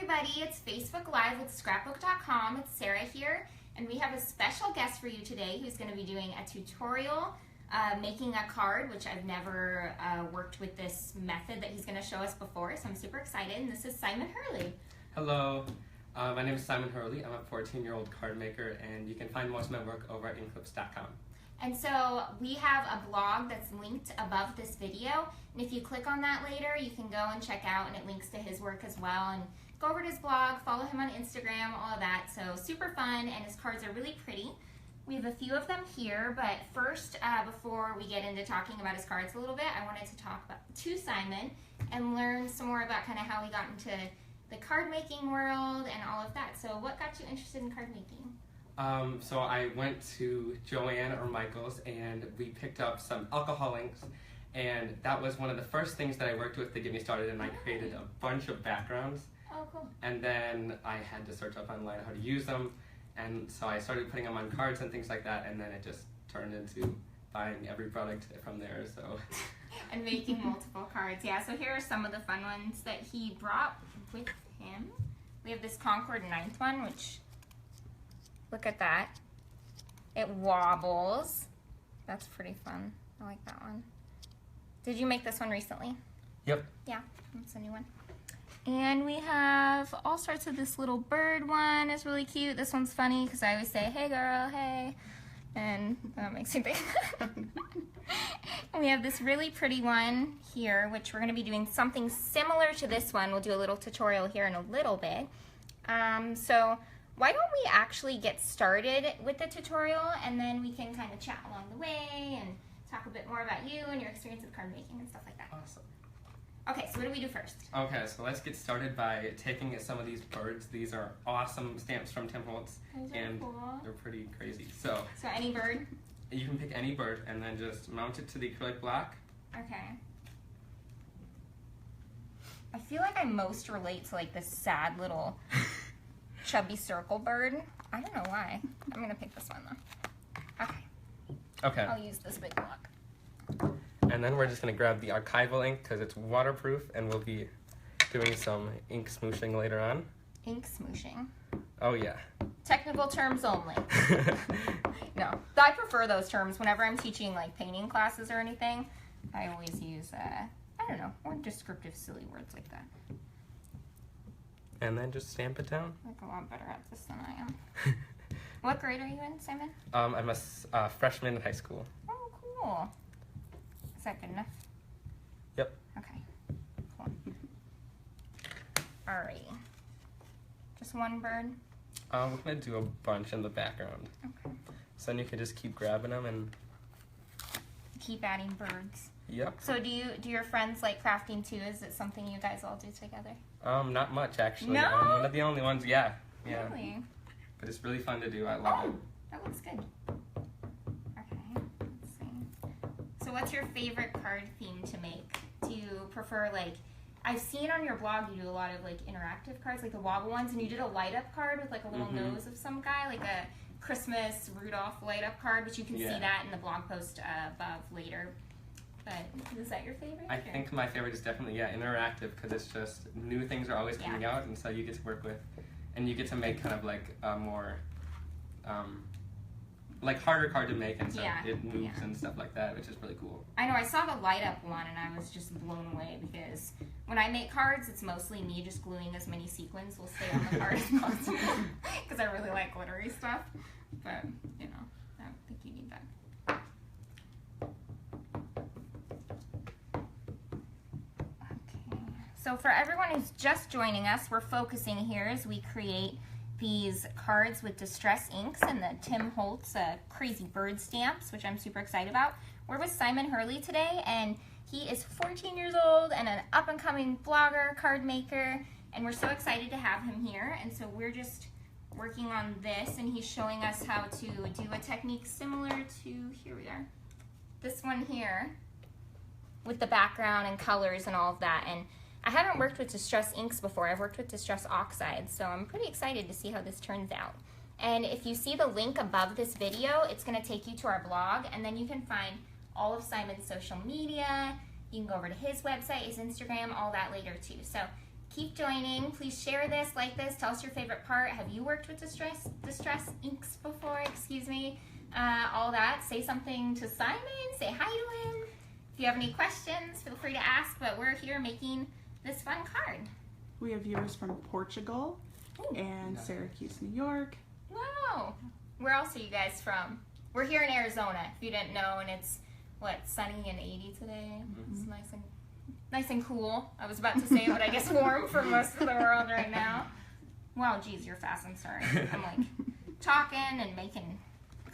everybody, it's Facebook Live with Scrapbook.com. It's Sarah here, and we have a special guest for you today who's going to be doing a tutorial making a card, which I've never worked with this method that he's going to show us before, so I'm super excited. And this is Simon Hurley. Hello, my name is Simon Hurley. I'm a 14-year-old card maker, and you can find most of my work over at Cardmaking. And so we have a blog that's linked above this video, and if you click on that later, you can go and check out, and it links to his work as well. And go over to his blog, follow him on Instagram, all of that. So super fun, and his cards are really pretty. We have a few of them here, but first, before we get into talking about his cards a little bit, I wanted to talk to Simon and learn some more about kind of how he got into the card making world and all of that. So what got you interested in card making? So I went to Joann or Michael's and we picked up some alcohol inks, and that was one of the first things that I worked with to get me started, and I created a bunch of backgrounds. Oh, cool. And then I had to search up online how to use them, and so I started putting them on cards and things like that, and then it just turned into buying every product from there. So and making multiple cards. Yeah, so here are some of the fun ones that he brought with him. We have this Concord 9th one, which, look at that. It wobbles. That's pretty fun. I like that one. Did you make this one recently? Yep. Yeah, it's a new one. And we have all sorts of this little bird one. It's really cute. This one's funny because I always say, hey girl, hey. And that makes me think. And we have this really pretty one here, which we're going to be doing something similar to this one. We'll do a little tutorial here in a little bit. So why don't we actually get started with the tutorial, and then we can kind of chat along the way and talk a bit more about you and your experience with card making and stuff like that. Awesome. Okay, so what do we do first? Okay, so let's get started by taking some of these birds. These are awesome stamps from Tim Holtz, and cool. They're pretty crazy. So any bird? You can pick any bird and then just mount it to the acrylic block. Okay. I feel like I most relate to like this sad little chubby circle bird. I don't know why. I'm gonna pick this one though. Okay. Okay. I'll use this big block. And then we're just going to grab the archival ink because it's waterproof, and we'll be doing some ink smooshing later on. Ink smooshing? Oh yeah. Technical terms only. No, I prefer those terms whenever I'm teaching like painting classes or anything. I always use, I don't know, more descriptive silly words like that. And then just stamp it down. I'm like a lot better at this than I am. What grade are you in, Simon? I'm a freshman in high school. Oh, cool. Is that good enough? Yep. Okay, cool. Alright. Just one bird? We're going to do a bunch in the background. Okay. So then you can just keep grabbing them and keep adding birds. Yep. So do your friends like crafting too? Is it something you guys all do together? Not much actually. No? I'm one of the only ones, yeah. Really? But it's really fun to do. I love it. That looks good. Okay, let's see. So what's your favorite card theme to make? Do you prefer like, I've seen on your blog you do a lot of like interactive cards, like the wobble ones, and you did a light up card with like a little nose of some guy, like a Christmas Rudolph light up card, but you can see that in the blog post above later. But is that your favorite? I think my favorite is definitely, interactive, because it's just new things are always coming out, and so you get to work with, and you get to make kind of like a more, like harder card to make, and so it moves and stuff like that, which is really cool. I know, I saw the light up one and I was just blown away, because when I make cards, it's mostly me just gluing as many sequins will stay on the card as possible, because I really like glittery stuff, but you know, I don't think you need that. So for everyone who's just joining us, we're focusing here as we create these cards with distress inks and the Tim Holtz crazy bird stamps, which I'm super excited about. We're with Simon Hurley today, and he is 14 years old and an up-and-coming blogger, card maker, and we're so excited to have him here. And so we're just working on this, and he's showing us how to do a technique similar to, here we are, this one here, with the background and colors and all of that. And I haven't worked with distress inks before. I've worked with distress oxides, so I'm pretty excited to see how this turns out. And if you see the link above this video, it's going to take you to our blog, and then you can find all of Simon's social media. You can go over to his website, his Instagram, all that later too. So keep joining. Please share this, like this, tell us your favorite part. Have you worked with distress inks before? Excuse me. All that. Say something to Simon. Say hi to him. If you have any questions, feel free to ask, but we're here making this fun card. We have viewers from Portugal and Syracuse, New York. Wow. Where else are you guys from? We're here in Arizona, if you didn't know, and it's, what, sunny and 80 today? It's nice and cool. I was about to say, but I guess warm for most of the world right now. Wow, geez, you're fast. I'm sorry. I'm like talking and making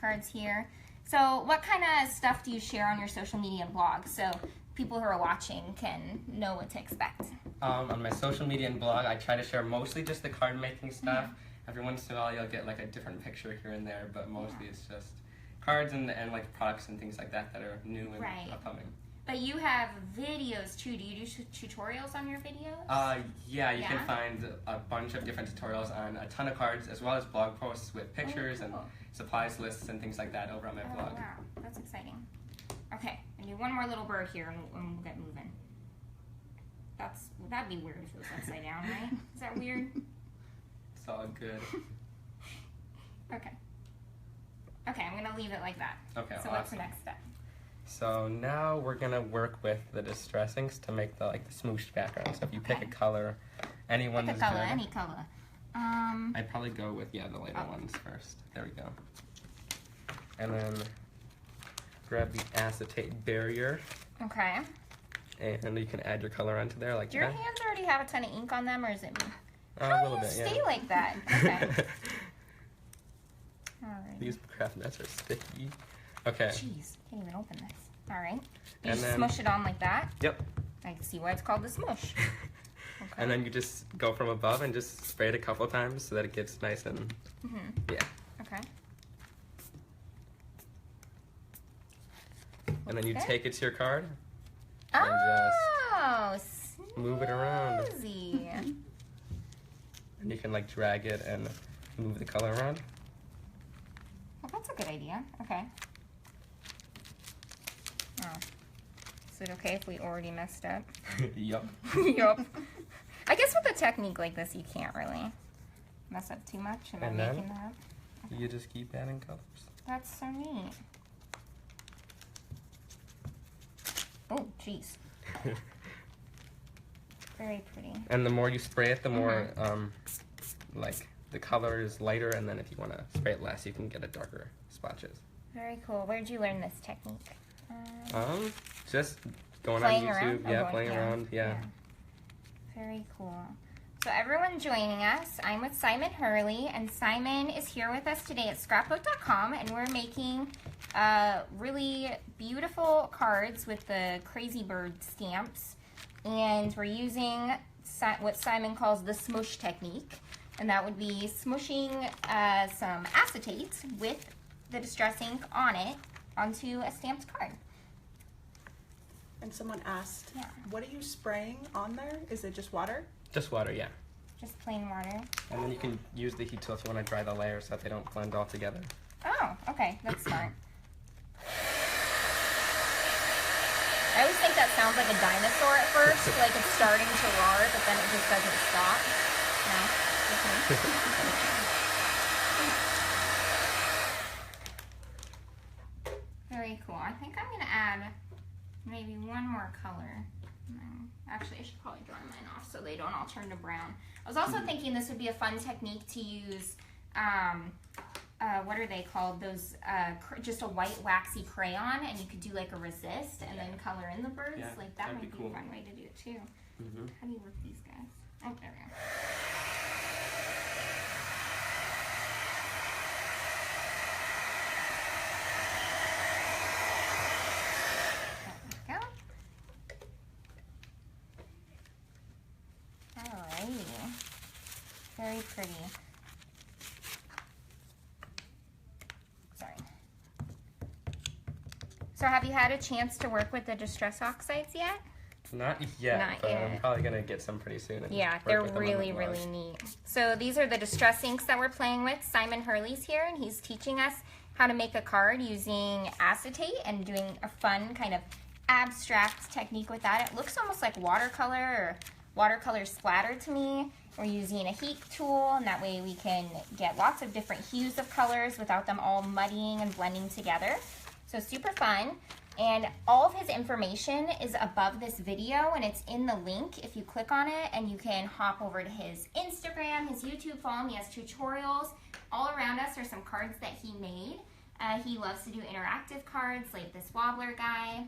cards here. So what kind of stuff do you share on your social media and blog so people who are watching can know what to expect? On my social media and blog, I try to share mostly just the card making stuff. Every once in a while you'll get like a different picture here and there, but mostly it's just cards and like products and things like that that are new and upcoming. But you have videos too. Do you do tutorials on your videos? Yeah, you can find a bunch of different tutorials on a ton of cards, as well as blog posts with pictures and supplies lists and things like that over on my blog. Wow, that's exciting. Okay, I do one more little bird here and we'll get moving. That'd be weird if it was upside down, right? Is that weird? It's all good. Okay. Okay, I'm gonna leave it like that. Okay, so what's the next step? So now we're gonna work with the distress inks to make the smooshed background. So if you pick a color, any one is good. Any color. I'd probably go with the lighter ones first. There we go. And then grab the acetate barrier. Okay. And you can add your color onto there like Do your hands already have a ton of ink on them, or is it me? A little bit, Stay like that. Okay. Alright. These craft nets are sticky. Okay. Jeez, can't even open this. Alright. You And just then, smush it on like that? Yep. I can see why it's called the smush. Okay. And then you just go from above and just spray it a couple times so that it gets nice and, yeah. Okay. And then you take it to your card and just move it around. Snazzy. And you can drag it and move the color around. Well, that's a good idea. Okay. Oh. Is it okay if we already messed up? Yup. Yup. I guess with a technique like this, you can't really mess up too much. Am I making that? Okay. You just keep adding colors. That's so neat. Oh, jeez. Very pretty. And the more you spray it, the more the color is lighter, and then if you want to spray it less, you can get a darker swatches. Very cool. Where did you learn this technique? Just going on YouTube. Playing around. Yeah. Very cool. So everyone joining us, I'm with Simon Hurley, and Simon is here with us today at Scrapbook.com, and we're making really beautiful cards with the crazy bird stamps, and we're using what Simon calls the smush technique, and that would be smushing some acetate with the distress ink on it onto a stamped card. And someone asked, what are you spraying on there? Is it just water? Just water, yeah. Just plain water. And then you can use the heat tool if you want to dry the layers so that they don't blend all together. Oh, okay. That's smart. I always think that sounds like a dinosaur at first, like it's starting to roar, but then it just doesn't stop. No? Very cool. I think I'm going to add maybe one more color. Actually, I should probably dry mine off so they don't all turn to brown. I was also thinking this would be a fun technique to use, what are they called? Those, just a white waxy crayon, and you could do like a resist and then color in the birds. Yeah, like that might be cool. a fun way to do it too. How do you work these guys? Oh, there we go. Very pretty. Sorry. So have you had a chance to work with the distress oxides yet? Not yet, but I'm probably going to get some pretty soon. Yeah, they're really, really neat. So these are the distress inks that we're playing with. Simon Hurley's here, and he's teaching us how to make a card using acetate and doing a fun kind of abstract technique with that. It looks almost like watercolor or watercolor splatter to me. We're using a heat tool, and that way we can get lots of different hues of colors without them all muddying and blending together. So super fun. And all of his information is above this video, and it's in the link if you click on it, and you can hop over to his Instagram, his YouTube, follow him. He has tutorials. All around us are some cards that he made. He loves to do interactive cards like this wobbler guy,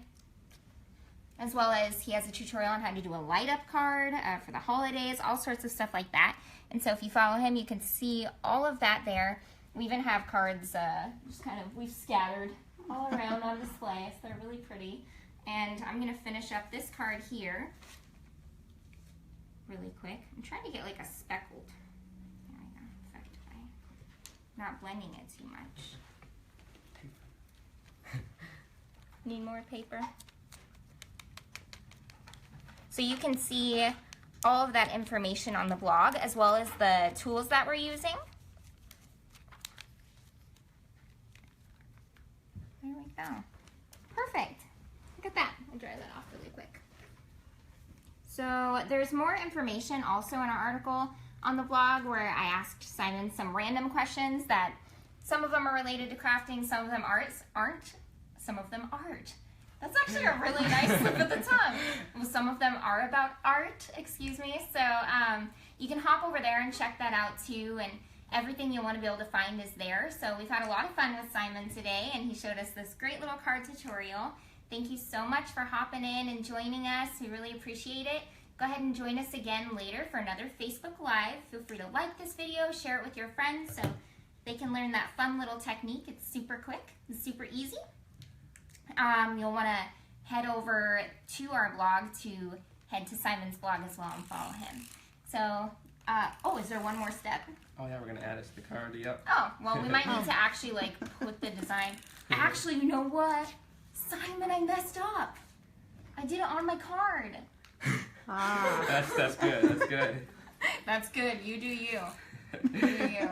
as well as he has a tutorial on how to do a light up card for the holidays, all sorts of stuff like that. And so if you follow him, you can see all of that there. We even have cards just kind of, we've scattered all around on display, so they're really pretty. And I'm gonna finish up this card here really quick. I'm trying to get like a speckled, there we go, effect by not blending it too much. Need more paper? So you can see all of that information on the blog, as well as the tools that we're using. There we go. Perfect. Look at that. I'll dry that off really quick. So there's more information also in our article on the blog where I asked Simon some random questions that some of them are related to crafting, some of them aren't. Some of them aren't. That's actually a really nice slip of the tongue. Well, some of them are about art, excuse me. So you can hop over there and check that out too, and everything you'll want to be able to find is there. So we've had a lot of fun with Simon today, and he showed us this great little card tutorial. Thank you so much for hopping in and joining us. We really appreciate it. Go ahead and join us again later for another Facebook Live. Feel free to like this video, share it with your friends so they can learn that fun little technique. It's super quick and super easy. You'll want to head over to our blog to head to Simon's blog as well and follow him. So, oh, is there one more step? Oh yeah, we're gonna add it to the card. Yep. Oh, well, we might need to actually like put the design. Actually, you know what? Simon, I messed up. I did it on my card. That's good. That's good. That's good. You do you. You do you.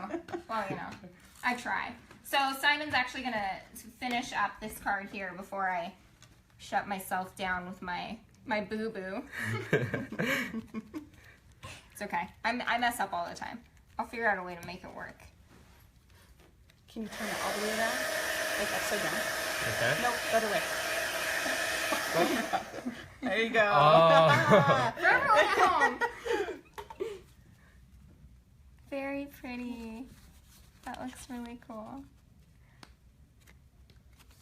Well, you know, I try. So Simon's actually going to finish up this card here before I shut myself down with my boo-boo. It's okay. I mess up all the time. I'll figure out a way to make it work. Can you turn it all the way around? Like upside down? Okay. Nope, the other way. There you go. Oh. For everyone at home. Very pretty. That looks really cool.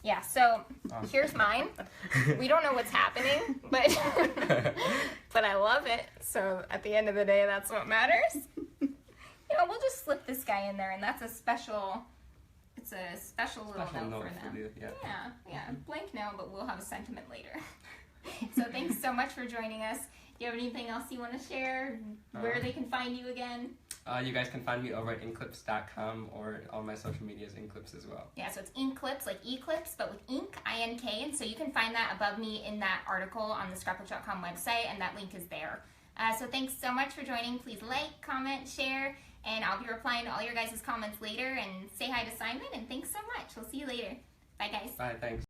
Yeah, so here's mine. We don't know what's happening, but but I love it. So at the end of the day, that's what matters. You know, we'll just slip this guy in there, and that's a special. It's a special little note for them. You, yeah. Yeah. Blank note, but we'll have a sentiment later. So thanks so much for joining us. Do you have anything else you want to share? Where they can find you again? You guys can find me over at inkclips.com, or all my social media is inkclips as well. Yeah, so it's inkclips, like eclipse, but with ink, I-N-K, and so you can find that above me in that article on the Scrapbook.com website, and that link is there. So thanks so much for joining. Please like, comment, share, and I'll be replying to all your guys' comments later, and say hi to Simon, and thanks so much. We'll see you later. Bye, guys. Bye, thanks.